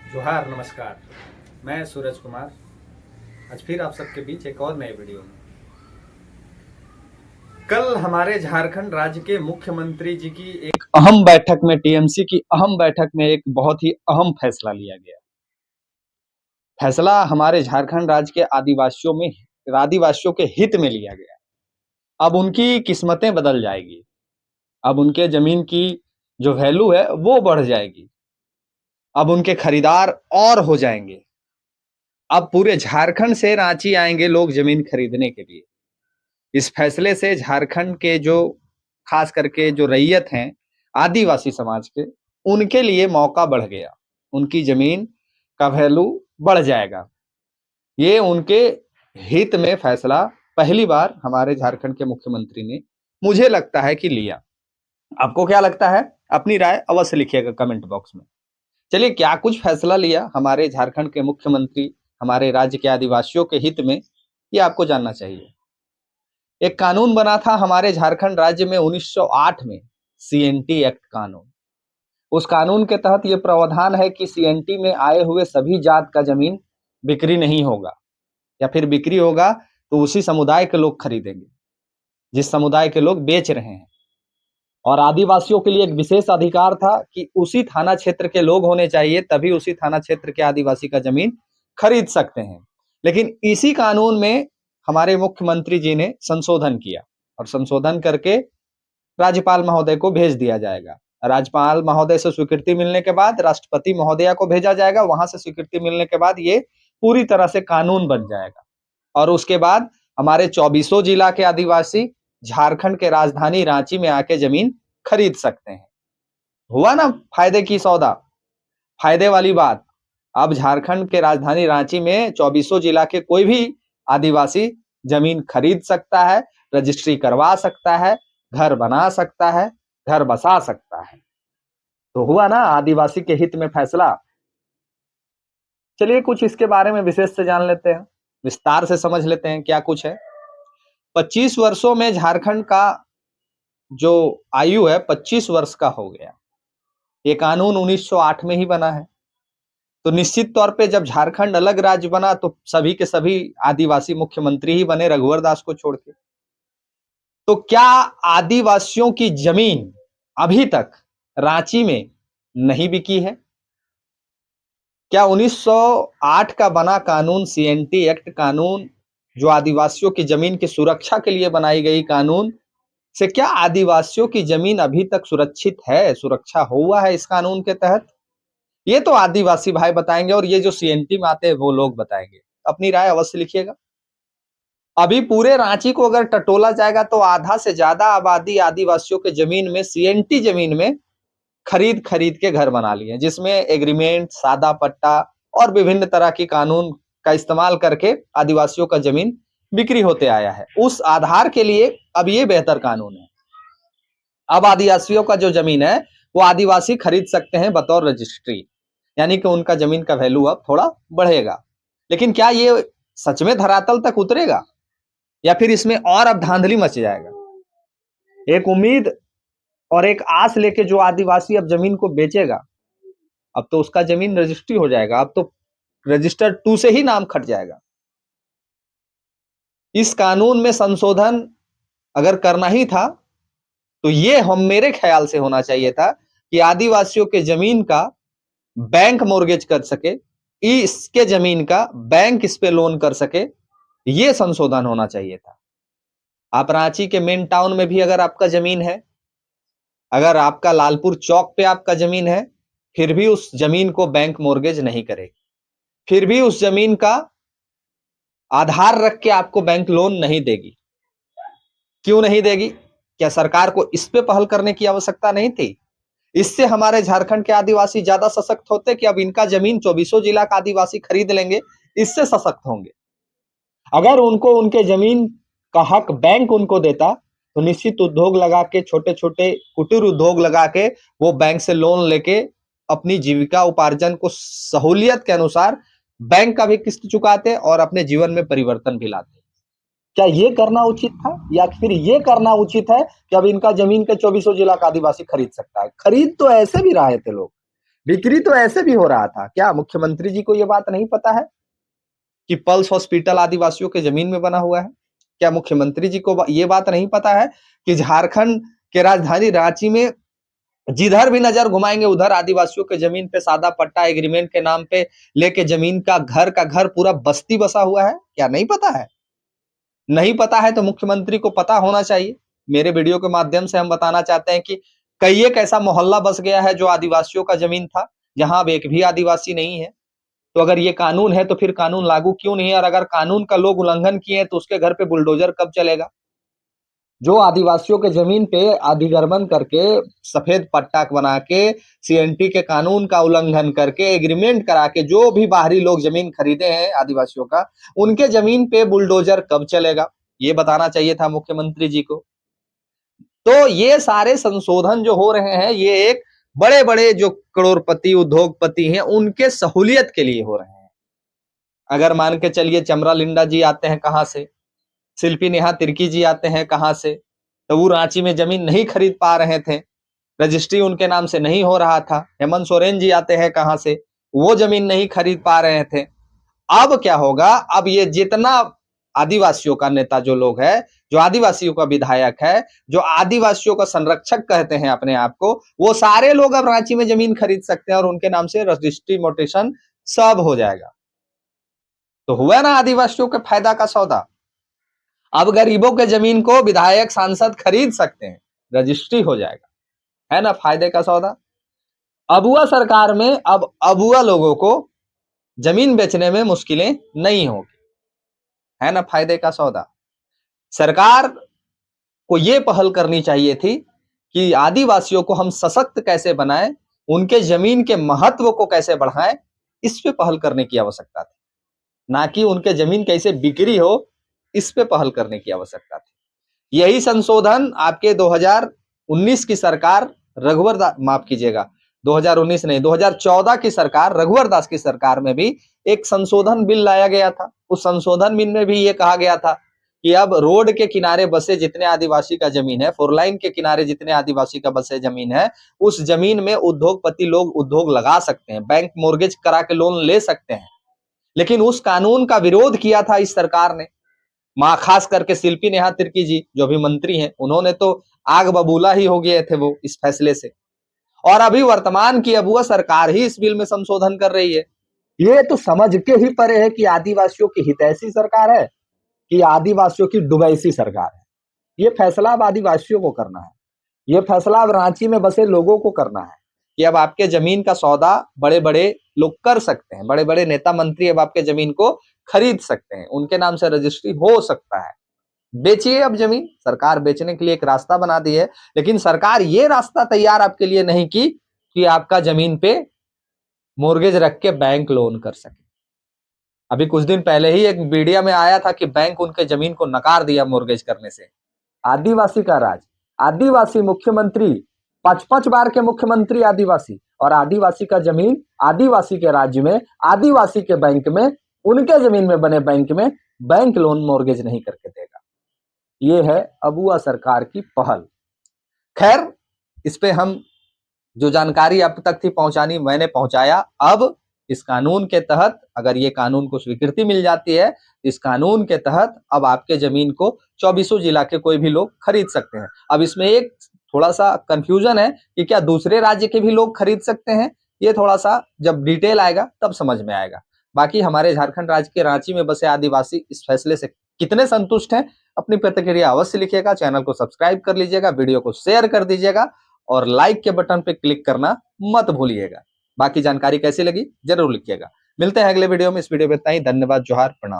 जोहार नमस्कार। मैं सूरज कुमार आज फिर आप सबके बीच एक और नए वीडियो में। कल हमारे झारखंड राज्य के मुख्यमंत्री जी की एक अहम बैठक में, टीएमसी की अहम बैठक में एक बहुत ही अहम फैसला लिया गया। फैसला हमारे झारखंड राज्य के आदिवासियों के हित में लिया गया। अब उनकी किस्मतें बदल जाएगी। अब उनके जमीन की जो वैल्यू है वो बढ़ जाएगी। अब उनके खरीदार और हो जाएंगे। अब पूरे झारखंड से रांची आएंगे लोग जमीन खरीदने के लिए। इस फैसले से झारखंड के जो खास करके जो रैयत हैं आदिवासी समाज के, उनके लिए मौका बढ़ गया। उनकी जमीन का वैल्यू बढ़ जाएगा। ये उनके हित में फैसला पहली बार हमारे झारखंड के मुख्यमंत्री ने, मुझे लगता है कि लिया। आपको क्या लगता है? अपनी राय अवश्य लिखिएगा कमेंट बॉक्स में। चलिए, क्या कुछ फैसला लिया हमारे झारखंड के मुख्यमंत्री हमारे राज्य के आदिवासियों के हित में, ये आपको जानना चाहिए। एक कानून बना था हमारे झारखंड राज्य में 1908 में, सीएनटी एक्ट कानून। उस कानून के तहत यह प्रावधान है कि सीएनटी में आए हुए सभी जात का जमीन बिक्री नहीं होगा, या फिर बिक्री होगा तो उसी समुदाय के लोग खरीदेंगे जिस समुदाय के लोग बेच रहे हैं। और आदिवासियों के लिए एक विशेष अधिकार था कि उसी थाना क्षेत्र के लोग होने चाहिए, तभी उसी थाना क्षेत्र के आदिवासी का जमीन खरीद सकते हैं। लेकिन इसी कानून में हमारे मुख्यमंत्री जी ने संशोधन किया, और संशोधन करके राज्यपाल महोदय को भेज दिया जाएगा। राज्यपाल महोदय से स्वीकृति मिलने के बाद राष्ट्रपति महोदया को भेजा जाएगा। वहां से स्वीकृति मिलने के बाद ये पूरी तरह से कानून बन जाएगा, और उसके बाद हमारे 24 जिला के आदिवासी झारखंड के राजधानी रांची में आके जमीन खरीद सकते हैं। हुआ ना फायदे की सौदा, फायदे वाली बात। अब झारखंड के राजधानी रांची में 24 जिला के कोई भी आदिवासी जमीन खरीद सकता है, रजिस्ट्री करवा सकता है, घर बना सकता है, घर बसा सकता है। तो हुआ ना आदिवासी के हित में फैसला। चलिए, कुछ इसके बारे में विशेष से जान लेते हैं, विस्तार से समझ लेते हैं क्या कुछ है। 25 वर्षों में झारखंड का जो आयु है 25 वर्ष का हो गया। ये कानून 1908 में ही बना है। तो निश्चित तौर पे जब झारखंड अलग राज्य बना तो सभी के सभी आदिवासी मुख्यमंत्री ही बने, रघुवर दास को छोड़ के। तो क्या आदिवासियों की जमीन अभी तक रांची में नहीं बिकी है? क्या 1908 का बना कानून, सीएनटी एक्ट कानून, जो आदिवासियों की जमीन की सुरक्षा के लिए बनाई गई कानून से, क्या आदिवासियों की जमीन अभी तक सुरक्षित है, सुरक्षा हुआ है इस कानून के तहत? ये तो आदिवासी भाई बताएंगे, और ये जो सीएनटी में आते हैं वो लोग बताएंगे। अपनी राय अवश्य लिखिएगा। अभी पूरे रांची को अगर टटोला जाएगा तो आधा से ज्यादा आबादी आदिवासियों के जमीन में, सीएनटी जमीन में खरीद खरीद के घर बना लिए, जिसमें एग्रीमेंट, सादा पट्टा और विभिन्न तरह की कानून का इस्तेमाल करके आदिवासियों का जमीन बिक्री होते आया है। उस आधार के लिए अब ये बेहतर कानून है। अब आदिवासियों का जो जमीन है वो आदिवासी खरीद सकते हैं बतौर रजिस्ट्री, यानी कि उनका जमीन का वैल्यू अब थोड़ा बढ़ेगा। लेकिन क्या ये सच में धरातल तक उतरेगा, या फिर इसमें और अब धांधली मच जाएगा? एक उम्मीद और एक आस लेके जो आदिवासी अब जमीन को बेचेगा, अब तो उसका जमीन रजिस्ट्री हो जाएगा, अब तो रजिस्टर 2 से ही नाम खट जाएगा। इस कानून में संशोधन अगर करना ही था तो ये हम मेरे ख्याल से होना चाहिए था कि आदिवासियों के जमीन का बैंक मोर्गेज कर सके, इसके जमीन का बैंक इस पे लोन कर सके, ये संशोधन होना चाहिए था। आप रांची के मेन टाउन में भी अगर आपका जमीन है, अगर आपका लालपुर चौक पे आपका जमीन है, फिर भी उस जमीन को बैंक मोर्गेज नहीं करेगी, फिर भी उस जमीन का आधार रख के आपको बैंक लोन नहीं देगी। क्यों नहीं देगी? क्या सरकार को इस पे पहल करने की आवश्यकता नहीं थी? इससे हमारे झारखंड के आदिवासी ज्यादा सशक्त होते कि अब इनका जमीन 24 जिला का आदिवासी खरीद लेंगे, इससे सशक्त होंगे। अगर उनको उनके जमीन का हक बैंक उनको देता तो निश्चित उद्योग लगा के, छोटे छोटे कुटीर उद्योग लगा के वो बैंक से लोन लेके अपनी जीविका उपार्जन को सहूलियत के अनुसार बैंक का भी किस्त चुकाते और अपने जीवन में परिवर्तन भी लाते। क्या ये करना उचित था, या फिर ये करना उचित है कि अब इनका जमीन के 24 जिला का आदिवासी खरीद सकता है? खरीद तो ऐसे भी रहे थे लोग, बिक्री तो ऐसे भी हो रहा था। क्या मुख्यमंत्री जी को ये बात नहीं पता है कि पल्स हॉस्पिटल आदिवासियों के जमीन में बना हुआ है? क्या मुख्यमंत्री जी को ये बात नहीं पता है कि झारखंड के राजधानी रांची में जिधर भी नजर घुमाएंगे उधर आदिवासियों के जमीन पे सादा पट्टा एग्रीमेंट के नाम पे लेके जमीन का घर पूरा बस्ती बसा हुआ है? क्या नहीं पता है? नहीं पता है तो मुख्यमंत्री को पता होना चाहिए। मेरे वीडियो के माध्यम से हम बताना चाहते हैं कि कई एक ऐसा मोहल्ला बस गया है जो आदिवासियों का जमीन था, जहां अब एक भी आदिवासी नहीं है। तो अगर ये कानून है तो फिर कानून लागू क्यों नहीं है? और अगर कानून का लोग उल्लंघन किए हैं तो उसके घर पे बुलडोजर कब चलेगा? जो आदिवासियों के जमीन पे अधिग्रहण करके सफेद पट्टा बना के सीएनटी के कानून का उल्लंघन करके एग्रीमेंट करा के जो भी बाहरी लोग जमीन खरीदे हैं आदिवासियों का, उनके जमीन पे बुलडोजर कब चलेगा? ये बताना चाहिए था मुख्यमंत्री जी को। तो ये सारे संशोधन जो हो रहे हैं ये एक बड़े बड़े जो करोड़पति उद्योगपति हैं उनके सहूलियत के लिए हो रहे हैं। अगर मान के चलिए चमरा लिंडा जी आते हैं कहां से, शिल्पी नेहा तिर्की जी आते हैं कहां से, तो वो रांची में जमीन नहीं खरीद पा रहे थे, रजिस्ट्री उनके नाम से नहीं हो रहा था। हेमंत सोरेन जी आते हैं कहां से, वो जमीन नहीं खरीद पा रहे थे। अब क्या होगा? अब ये जितना आदिवासियों का नेता जो लोग है, जो आदिवासियों का विधायक है, जो आदिवासियों का संरक्षक कहते हैं अपने आप को, वो सारे लोग अब रांची में जमीन खरीद सकते हैं और उनके नाम से रजिस्ट्री मोटेशन सब हो जाएगा। तो हुआ ना आदिवासियों के फायदा का सौदा। अब गरीबों के जमीन को विधायक सांसद खरीद सकते हैं, रजिस्ट्री हो जाएगा, है ना फायदे का सौदा। अबुआ सरकार में अब अबुआ लोगों को जमीन बेचने में मुश्किलें नहीं होगी, है ना फायदे का सौदा। सरकार को यह पहल करनी चाहिए थी कि आदिवासियों को हम सशक्त कैसे बनाएं, उनके जमीन के महत्व को कैसे बढ़ाएं, इस पे पहल करने की आवश्यकता थी, ना कि उनके जमीन कैसे बिक्री हो इस पे पहल करने की आवश्यकता थी। यही संशोधन आपके 2019 की सरकार माफ कीजिएगा 2019 नहीं 2014 की सरकार रघुवर दास की सरकार में भी एक संशोधन बिल लाया गया था। उस संशोधन बिल में भी ये कहा गया था कि अब रोड के किनारे बसे जितने आदिवासी का जमीन है, फोर लाइन के किनारे जितने आदिवासी का बसे जमीन है, उस जमीन में उद्योगपति लोग उद्योग लगा सकते हैं, बैंक मोर्गेज करा के लोन ले सकते हैं। लेकिन उस कानून का विरोध किया था इस सरकार ने। खास करके शिल्पी नेहा तिर्की जी जो भी मंत्री हैं, उन्होंने तो आग बबूला ही हो गए थे वो इस फैसले से। और अभी वर्तमान की अबुआ सरकार ही इस बिल में संशोधन कर रही है। ये तो समझ के ही परे है कि आदिवासियों की हितैषी सरकार है कि आदिवासियों की डुबैसी सरकार है। ये फैसला अब आदिवासियों को करना है, ये फैसला अब रांची में बसे लोगों को करना है कि अब आपके जमीन का सौदा बड़े बड़े लोग कर सकते हैं, बड़े बड़े नेता मंत्री अब आपके जमीन को खरीद सकते हैं, उनके नाम से रजिस्ट्री हो सकता है। बेचिए अब जमीन, सरकार बेचने के लिए एक रास्ता बना दी है, लेकिन सरकार ये रास्ता तैयार आपके लिए नहीं की कि आपका जमीन पे मोर्गेज रख के बैंक लोन कर सके। अभी कुछ दिन पहले ही एक मीडिया में आया था कि बैंक उनके जमीन को नकार दिया मोर्गेज करने से। आदिवासी का राज, आदिवासी मुख्यमंत्री, 5-5 बार के मुख्यमंत्री आदिवासी, और आदिवासी का जमीन आदिवासी के राज्य में आदिवासी के बैंक में उनके जमीन में बने बैंक में बैंक लोन मोर्गेज नहीं करके देगा। ये है अबुआ सरकार की पहल। खैर, इस पे हम जो जानकारी अब तक थी पहुंचानी मैंने पहुंचाया। अब इस कानून के तहत अगर ये कानून को स्वीकृति मिल जाती है, इस कानून के तहत अब आपके जमीन को 24 जिला के कोई भी लोग खरीद सकते हैं। अब इसमें एक थोड़ा सा कंफ्यूजन है कि क्या दूसरे राज्य के भी लोग खरीद सकते हैं, ये थोड़ा सा जब डिटेल आएगा तब समझ में आएगा। बाकी हमारे झारखंड राज्य के रांची में बसे आदिवासी इस फैसले से कितने संतुष्ट हैं, अपनी प्रतिक्रिया अवश्य लिखिएगा। चैनल को सब्सक्राइब कर लीजिएगा, वीडियो को शेयर कर दीजिएगा और लाइक के बटन पे क्लिक करना मत भूलिएगा। बाकी जानकारी कैसी लगी जरूर लिखिएगा। मिलते हैं अगले वीडियो में। इस वीडियो में इतना ही। धन्यवाद, जोहार, प्रणाम।